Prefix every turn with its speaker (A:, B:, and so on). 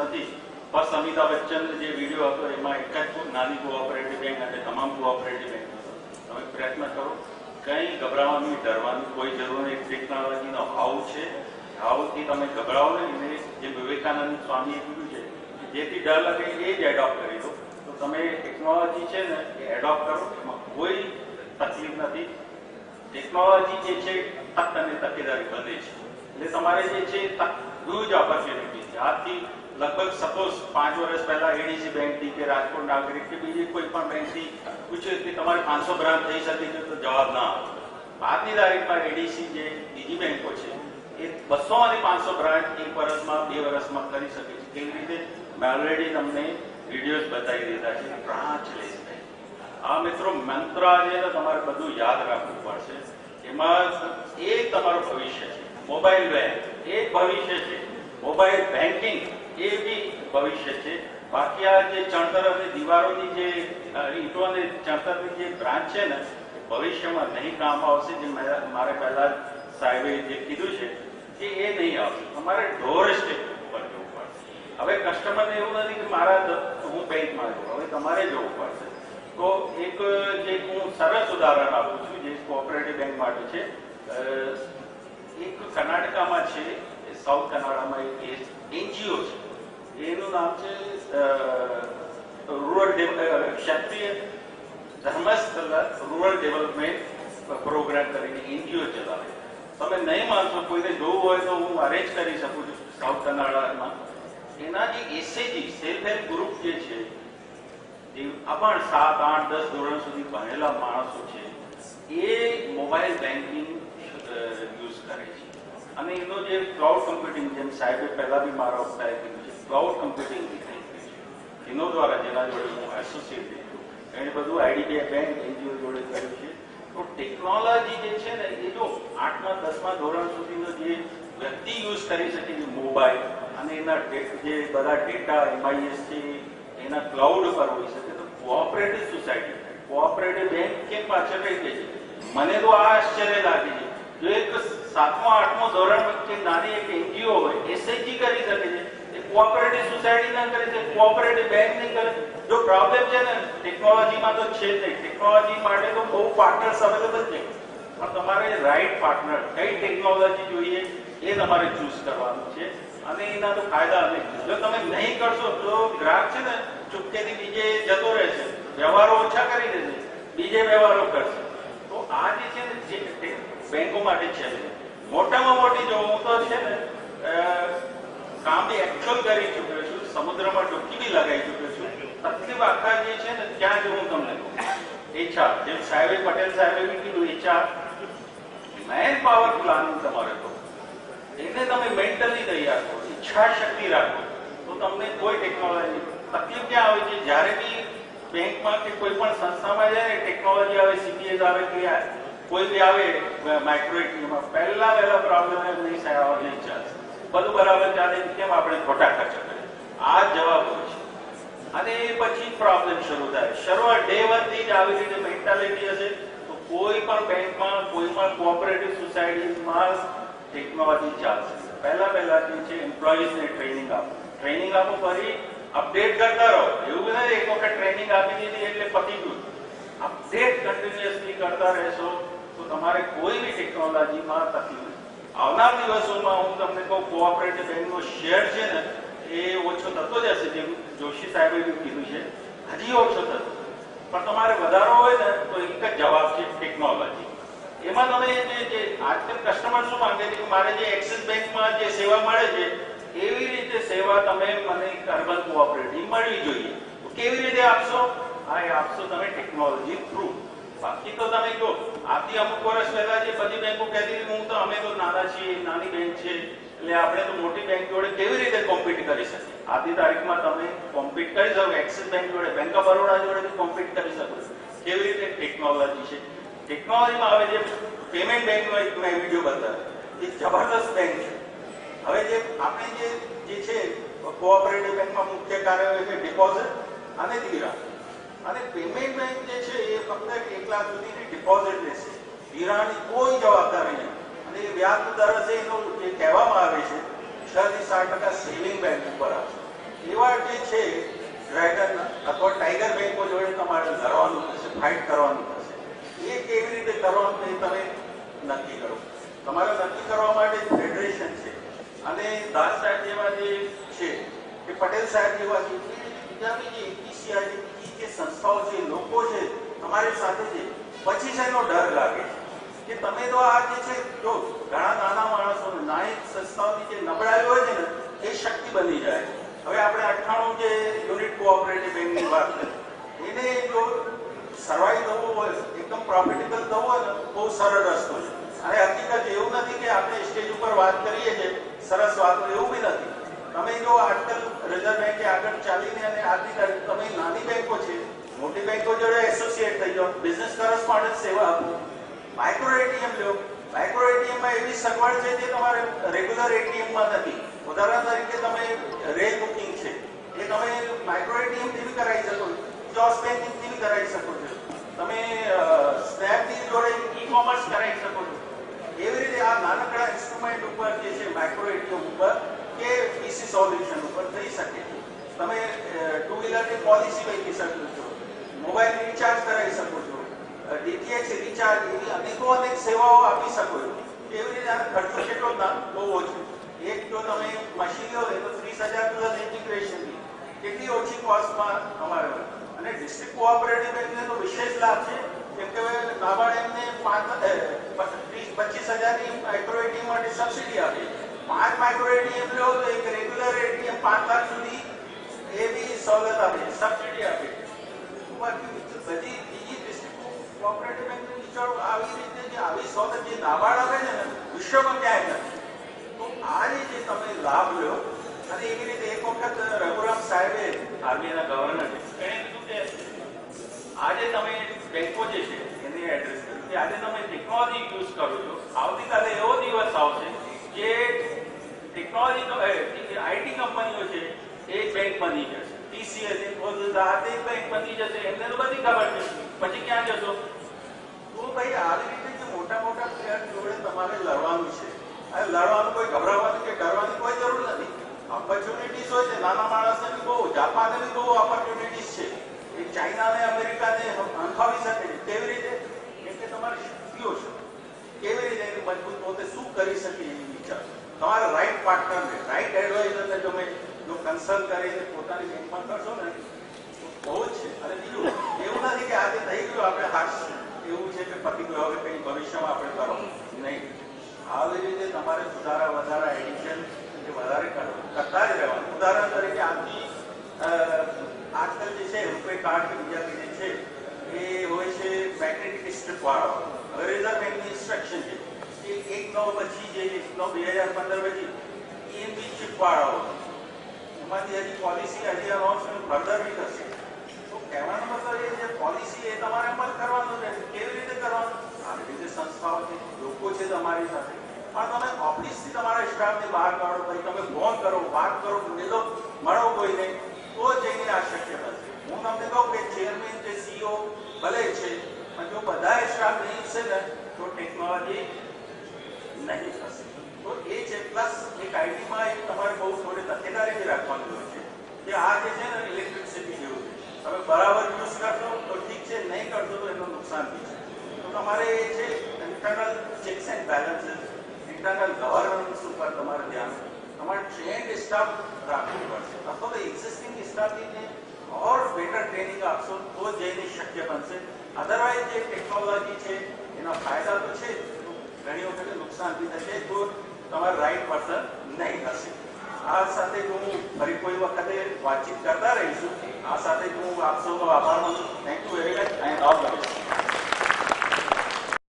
A: નથી. બસ અમિતાભ બચ્ચન જે વિડીયો હતો એમાં એક જ નાની કોઓપરેટિવ બેંક અને તમામ કોઓપરેટિવ બેંક હતો. તમે પ્રયત્ન કરો, કંઈ ગભરાવાની ડરવાની કોઈ જરૂર નહીં. ટેકનોલોજીનો હાવ છે, હાવથી તમે ગભરાવો નહીં. એને જે વિવેકાનંદ સ્વામીએ કીધું છે જેથી ડર લાગે એ જ એડોપ્ટ કરી દો. તો તમે ટેકનોલોજી છે ને એ એડોપ્ટ કરો, એમાં કોઈ તકલીફ નથી. ટેકનોલોજી જે છે તક અને તકેદારી બને છે, એટલે તમારે જે છે હ્યુજ ઓપોર્ચ્યુનિટી છે. આજથી લગભગ સપોઝ 5 વર્ષ પહેલા એડીસી બેંકથી કે રાજકોટ નાગરિક કે બીજી કોઈ પણ બેંકથી પૂછ્યું કે તમારે 500 બ્રાન્ચ થઈ શકે છે તો જવાબ ના આવે. આજની તારીખમાં એડીસી જે બીજી બેંકો છે એ 200 અને 500 બ્રાન્ચ 1 વર્ષમાં 2 વર્ષમાં કરી શકે છે. કેવી રીતે? મેં ઓલરેડી તમને વિડીયોઝ બતાવી દીધા છે. બ્રાન્ચલેસ બેંક. આ મિત્રો મંત્ર છે તો તમારે બધું યાદ રાખવું પડશે. એમાં એ તમારું ભવિષ્ય છે. મોબાઈલ બેંક એ ભવિષ્ય છે. મોબાઈલ બેન્કિંગ એ બી ભવિષ્ય છે. બાકી આ જે ચણતર અને દિવારોની જે ઈંટો અને ચણતરની જે બ્રાન્ચ છે ને ભવિષ્યમાં નહીં કામ આવશે. જે મારે પહેલા સાહેબે જે કીધું છે કે એ નહીં આવશે. તમારે ડોર સ્ટેપ ઉપર જવું પડશે. હવે કસ્ટમરને એવું નથી કે હું બેંકમાં જઉં, હવે તમારે જવું પડશે. તો એક જે હું સરસ ઉદાહરણ આપું છું જે કોઓપરેટિવ બેંક માટે છે. એક કર્ણાટકામાં છે, સાઉથ કનાડામાં એક એનજીઓ છે, એનું નામ છે ક્ષત્રિય ધર્મસ્થળ રૂરલ ડેવલપમેન્ટ પ્રોગ્રામ કરીને એનજીઓ ચલાવે. તમે નહીં માનશો, કોઈને જોવું હોય તો હું અરેન્જ કરી શકું છું સાઉથ કનાડામાં. એના જે એસએજી સેલ્ફ હેલ્પ ગ્રુપ જે છે જે અભણ 7, 8, 10 ધોરણ સુધી ભણેલા માણસો છે એ મોબાઈલ બેન્કિંગ યુઝ કરે છે. અને એનો જે ક્લાઉડ કમ્પ્યુટિંગ, જેમ સાહેબે પહેલા બી મારા વખતે કીધું છે, ક્લાઉડ કમ્પ્યુટિંગ એનો દ્વારા જેના જોડે હું એસોસિએટ છું એને બધું આઈડીબીઆઈ બેંક એનજીઓ જોડે કર્યું છે. તો ટેકનોલોજી જે છે ને એ જો 8મા 10મા ધોરણ સુધીનો જે વ્યક્તિ યુઝ કરી શકે છે મોબાઈલ અને એના જે બધા ડેટા એમઆઈએસ છે એના ક્લાઉડ પર હોઈ શકે, તો કોઓપરેટિવ સોસાયટી કોઓપરેટિવ બેંક કેમ પાછળ રહી ગઈ છે? મને તો આ આશ્ચર્ય લાગે છે. જો એક 7મા 8મો ધોરણ વચ્ચે નાની એક એનજીઓ હોય એસએચજી કરી શકે છે, એ કોઓપરેટિવ સોસાયટી ના કરી શકે, કોઓપરેટિવ બેંક નહીં કરે. જો પ્રોબ્લેમ છે ને ટેકનોલોજીમાં તો છે જ નહીં. ટેકનોલોજી માટે તો બહુ પાર્ટનર્સ અવેલેબલ છે, પણ તમારે રાઈટ પાર્ટનર કઈ ટેકનોલોજી જોઈએ એ તમારે ચૂઝ કરવાનું છે. અને એના તો ફાયદા નહીં. જો તમે નહીં કરશો તો ગ્રાહક છે ને ચૂપકેથી બીજે જતો રહેશે, વ્યવહારો ઓછા કરી દેશે, બીજે વ્યવહારો કરશે. તો આ જે છે ને જે બેંકો માટે છે મોટામાં મોટી, જો હું તો છે ને કામ બી એકચ્યુઅલ કરી ચૂક્યો છું, સમુદ્રમાં ડૂબકી બી લગાવી ચૂક્યો છું. તકલીફ આખા જે છે ને ત્યાં જ હું તમને કહું. HR જેમ સાહેબે પટેલ સાહેબે બી કીધું, HR મેન પાવર પ્લાનિંગ તમારે તો એને તમે મેન્ટલી તૈયાર કરો, ઈચ્છા શક્તિ રાખો તો તમને કોઈ ટેકનોલોજી તકલીફ ક્યાં આવે છે? જ્યારે બી બેંકમાં કે કોઈ પણ સંસ્થામાં જાય ને ટેકનોલોજી આવે, CPS આવે કે કોઈ બી આવે માઇક્રોએટીએમમાં, પહેલા પ્રોબ્લેમ નહીં સાહેબ નહીં ચાલશે, બધું બરાબર ચાલે, કેમ આપણે ખોટા ખર્ચ કરીએ? આ જવાબ હોય છે. અને પછી પ્રોબ્લેમ શરૂ થાય. શરૂઆત ડે 1 થી જ આવી રીતે મેન્ટાલિટી હશે તો કોઈ પણ બેંકમાં, કોઈ પણ કોઓપરેટિવ સોસાયટીમાં ટેકનોલોજી ચાલશે. પહેલા જે છે એમ્પ્લોઈઝને ટ્રેનિંગ આપો, ફરી અપડેટ કરતા રહો. એવું નથી એક વખત ટ્રેનિંગ આપી દીધી એટલે પતી ગયું. અપડેટ કન્ટિન્યુઅસલી કરતા રહેશો તો તમારે કોઈ બી ટેકનોલોજીમાં તકલીફ. આવનાર દિવસોમાં હું તમને કહું, કોઓપરેટિવ બેંકનો શેર છે ને એ ઓછો થતો જ હશે, જેમ જોશી સાહેબે બી કીધું છે, હજી ઓછો થતો. પણ તમારે વધારો હોય ને તો એક જ જવાબ છે, ટેકનોલોજી. એમાં તમે જે આજકાલ કસ્ટમર શું માંગે છે કે મારે જે એક્સિસ બેંકમાં જે સેવા મળે છે એવી રીતે સેવા તમે મને અર્બન કોઓપરેટિવ મળવી જોઈએ. તો કેવી રીતે આપશો? આ આપશો તમે ટેકનોલોજી થ્રુ. બાકી તો તમે જો આથી અમુક વર્ષ પહેલા જે બધી બેંકો કહેતી હતી હું તો અમે તો નાના છીએ, નાની બેંક છે એટલે આપણે તો મોટી બેંક જોડે કેવી રીતે કોમ્પીટ કરી શકીએ? આજની તારીખમાં તમે કોમ્પીટ કરી શકો. એક્સિસ બેંક જોડે, બેંક ઓફ બરોડા જોડે કોમ્પીટ કરી શકો. કેવી રીતે? ટેકનોલોજી છે. ટેકનોલોજીમાં હવે જે પેમેન્ટ બેંકનો એક મેં વિડીયો બતાવ્યો, એ જબરદસ્ત બેંક છે. હવે જે આપણે જે છે કોઓપરેટિવ બેંકમાં મુખ્ય કાર્ય હોય છે ડિપોઝિટ અને ધિરાણ. અને પેમેન્ટ બેંક જે છે એ ફક્ત 1 લાખ સુધીની ડિપોઝિટ લેશે, ધિરાણની કોઈ જવાબદારી નહીં. અને એ વ્યાજનો દર છે એનો જે કહેવામાં આવે છે 6 થી 7% સેવિંગ બેંક ઉપર આવશે. છે ડ્રેગન અથવા ટાઈગર બેંકો જોડે તમારે લડવાનું થશે, ફાઇટ કરવાનું થશે. એ કેવી રીતે કરવાનું એ તમે નક્કી કરો. તમારે નક્કી કરવા માટે ફેડરેશન છે અને દાસ સાહેબ જેવા જે છે કે પટેલ સાહેબ જેવા છે, બીજા બી જે એપીસીઆઈ બીજી જે સંસ્થાઓ છે, લોકો છે તમારી સાથે છે, પછી છે એનો ડર લાગે છે કે તમે તો આ જે છે જો ઘણા નાના માણસો નાની સંસ્થાઓની જે નબળાઈ હોય છે ને એ શક્તિ બની જાય. હવે આપણે 98 જે યુનિટ કોઓપરેટિવ બેંકની વાત કરી, એને જો સર્વાઈવ થવું હોય, એકદમ પ્રોફિટેબલ થવું હોય ને બહુ સરળ રસ્તો છે. અને હકીકત એવું નથી કે આપણે સ્ટેજ ઉપર વાત કરીએ છીએ સરસ વાતો, એવું બી નથી. તમે જો આજકાલ રિઝર્વ બેંકે આગળ ચાલીને અને આજની તારીખ તમે નાની બેંકો છે, મોટી બેંકો જોડે એસોસિએટ થઈ જાઓ, બિઝનેસ કરસ્પોન્ડન્ટ સેવા આપો, માઇક્રો એટીએમ લો. માઇક્રો એટીએમમાં એવી સગવડ છે જે તમારે રેગ્યુલર એટીએમમાં નથી. ઉદાહરણ તરીકે તમે રેલ બુકિંગ છે એ તમે માઇક્રો એટીએમથી બી કરાવી શકો છો, જોસ બેન્કિંગથી બી કરાવી શકો છો, તમે સ્નેપડીલ જોડે ઈ કોમર્સ કરાવી શકો છો. એવી રીતે આ નાનકડા ઇન્સ્ટ્રુમેન્ટ ઉપર જે છે માઇક્રો એટીએમ ઉપર કે પીસી સોલ્યુશન ઉપર થઈ શકે છે. તમે ટુ વ્હીલરની પોલિસી વેચી શકો છો, મોબાઈલ રિચાર્જ કરાવી શકો છો, ડીટીએચ રિચાર્જ, એવી અનેક સેવાઓ આપી શકો છો. એવી રીતે આનો ખર્ચો કેટલો બહુ ઓછો. એક જો તમે મશીન લો તો 30,000 પ્લસ ઇન્ટિગ્રેશન કેટલી ઓછી કોસ્ટમાં અમારે હોય. અને ડિસ્ટ્રિક્ટ કોઓપરેટિવ બેંકને તો વિશેષ લાભ છે કેમ કે નાબાર્ડ એમને 25,000ની માઇક્રો એટીએમ માટે સબસિડી આપે. 5 માઇક્રો એટીએમ લો તો એક રેગ્યુલર એટીએમ 5 લાખ સુધી એ બી સવલત આપે, સબસિડી આપે. બધી બીજી ડિસ્ટ્રિક્ટ કોઓપરેટિવ બેંકની વિચારો આવી રીતે જે આવી સવલત જે નાબાર્ડ આપે છે ને વિશ્વમાં ક્યાંય નથી. તો આ જે તમે લાભ લો. અને એવી રીતે એક વખત રઘુરામ સાહેબે આરબીઆઈના ગવર્નર એણે કીધું કે આજે તમે બેંકો જે છે એને એડ્રેસ કર્યું કે આજે તમે ટેકનોલોજી યુઝ કરો છો, આવતીકાલે એવો દિવસ આવશે કે ટેકનોલોજી આઈટી કંપનીઓ છે એ બેંક બની જશે, ટીસીએસ એ બેંક બની જશે, એમને તો બધી ખબર છે, પછી ક્યાં જશો? તો ભાઈ આવી રીતે જે મોટા મોટા પ્લેયર જોડે તમારે લડવાનું છે. આ લડવાનું કોઈ ગભરાવાની કે ડરવાની કોઈ જરૂર નથી. ઓપોર્ચ્યુનિટીઝ હોય છે, નાના માણસને બી બહુ, જાપાનને બી બહુ ઓપોર્ચ્યુનિટીઝ છે. એ ચાઇનાને અમેરિકાને હંફાવી શકે છે. કેવી રીતે? કેમ કે તમારી શક્તિઓ છે. કેવી રીતે એની મજબૂત પોતે શું કરી શકે એની વિચાર. તમારે રાઈટ પાર્ટનરને, રાઈટ એડવાઇઝરને તમે જો કન્સલ્ટ કરીને પોતાની બેંકમાં કરશો ને તો બહુ જ છે. અને બીજું એવું નથી કે આજે થઈ ગયું આપણે હાશ એવું છે કે પતિ ગયો હવે કંઈ ભવિષ્યમાં આપણે કરો નહીં. આવી રીતે તમારે સુધારા વધારા એડિશન વધારે કરતા જ રહેવાનું. ઉદાહરણ તરીકે આજકાલ જે છે રૂપે કાર્ડ કે બીજા જે છે એ હોય છે મેગ્નેટિક સ્ટ્રીપ વાળો. હવે રિઝર્વ બેંકની ઇન્સ્ટ્રક્શન છે કે 1/9 પછી જે 1/9/2015 પછી EMB ચીપ વાળો એમાંથી હજી પોલિસી હજી અનાઉન્સમેન્ટ ફર્ધર બી થશે. તો કહેવાનો મતલબ એ જે પોલિસી એ તમારે અમલ કરવાનો છે. કેવી રીતે કરવાનું? આવી રીતે સંસ્થાઓ છે, લોકો છે તમારી સાથે. પણ તમે ઓફિસથી તમારા સ્ટાફને બહાર કાઢો, પછી તમે ફોન કરો, વાત કરો, મેળો મળો કોઈને, તો જઈને આ શક્ય નથી. હું તમને કહું કે ચેરમેન જે સીઈઓ ભલે છે પણ જો બધા સ્ટાફ નહીં છે ને તો ટેકનોલોજી નહીં થશે. તો એ છે. પ્લસ એક આઈટીમાં એક તમારે બહુ થોડી તકેદારી બી રાખવાની હોય છે કે આ જે છે ને ઇલેક્ટ્રિસિટી જેવું છે, તમે બરાબર યુઝ કરશો તો ઠીક છે, નહીં કરશો તો એનું નુકસાન બી છે. તો તમારે એ છે internal checks and balances, internal governance ઉપર તમારે ધ્યાન, તમારે ટ્રેન્ડ સ્ટાફ રાખવું પડશે. અથવા તો એક્ઝિસ્ટિંગ સ્ટાફને ઓર બેટર ટ્રેનિંગ આપશો તો જ એની શક્ય બનશે. અધરવાઇઝ જે ટેકનોલોજી છે એના ફાયદા તો છે, ઘણી વખતે નુકસાન બી થશે તો તમારે રાઈટ પર્સન નહીં હશે. આ સાથે હું ફરી કોઈ વખતે વાતચીત કરતા રહીશું. આ સાથે હું આપ સૌનો આભાર માનું છું. Thank you very much.